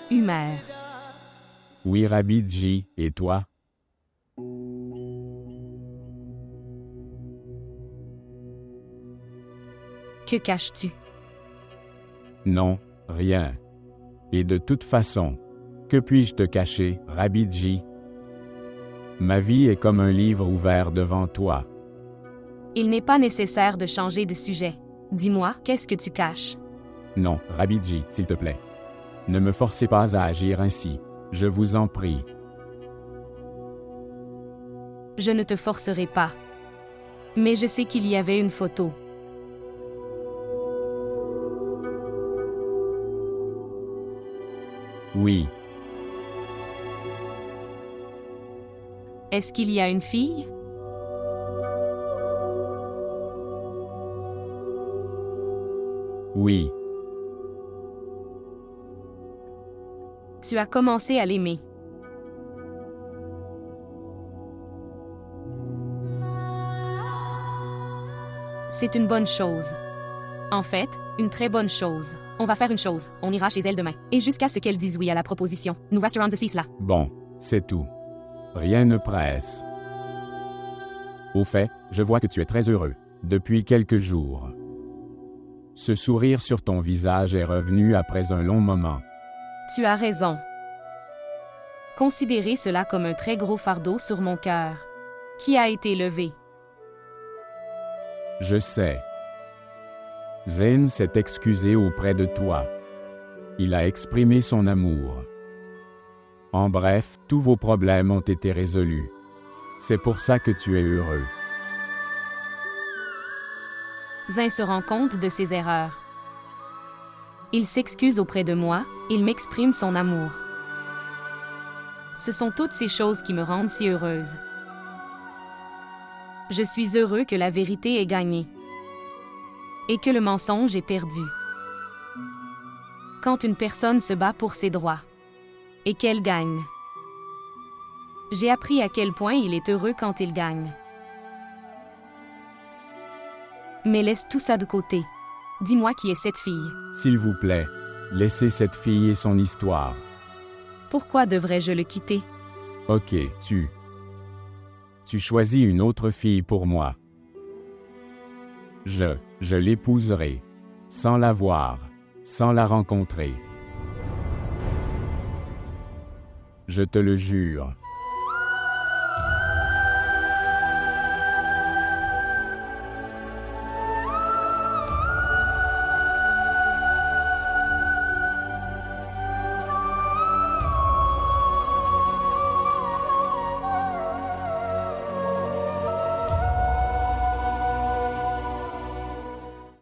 Umair. Oui, Rabbi J, et toi? Que caches-tu? Non, rien. Et de toute façon, que puis-je te cacher, Rabbi J? Ma vie est comme un livre ouvert devant toi. Il n'est pas nécessaire de changer de sujet. Dis-moi, qu'est-ce que tu caches? Non, Rabbi J, s'il te plaît. Ne me forcez pas à agir ainsi. Je vous en prie. Je ne te forcerai pas. Mais je sais qu'il y avait une photo. Oui, Est-ce qu'il y a une fille? oui, Tu as commencé à l'aimer. C'est une bonne chose. En fait, une très bonne chose. On va faire une chose. On ira chez elle demain. Et jusqu'à ce qu'elle dise oui à la proposition. Nous resterons ici là. bon, c'est tout. Rien ne presse. Au fait, je vois que tu es très heureux, depuis quelques jours. Ce sourire sur ton visage est revenu après un long moment. Tu as raison. Considérez cela comme un très gros fardeau sur mon cœur, qui a été levé. Je sais. Zayn s'est excusé auprès de toi. Il a exprimé son amour. En bref, tous vos problèmes ont été résolus. C'est pour ça que tu es heureux. Zayn se rend compte de ses erreurs. Il s'excuse auprès de moi, il m'exprime son amour. Ce sont toutes ces choses qui me rendent si heureuse. Je suis heureux que la vérité ait gagné et que le mensonge ait perdu. Quand une personne se bat pour ses droits et qu'elle gagne, j'ai appris à quel point il est heureux quand il gagne. Mais laisse tout ça de côté. Dis-moi qui est cette fille. S'il vous plaît, laissez cette fille et son histoire. Pourquoi devrais-je le quitter? Ok, tu choisis une autre fille pour moi. Je l'épouserai, sans la voir, sans la rencontrer. Je te le jure.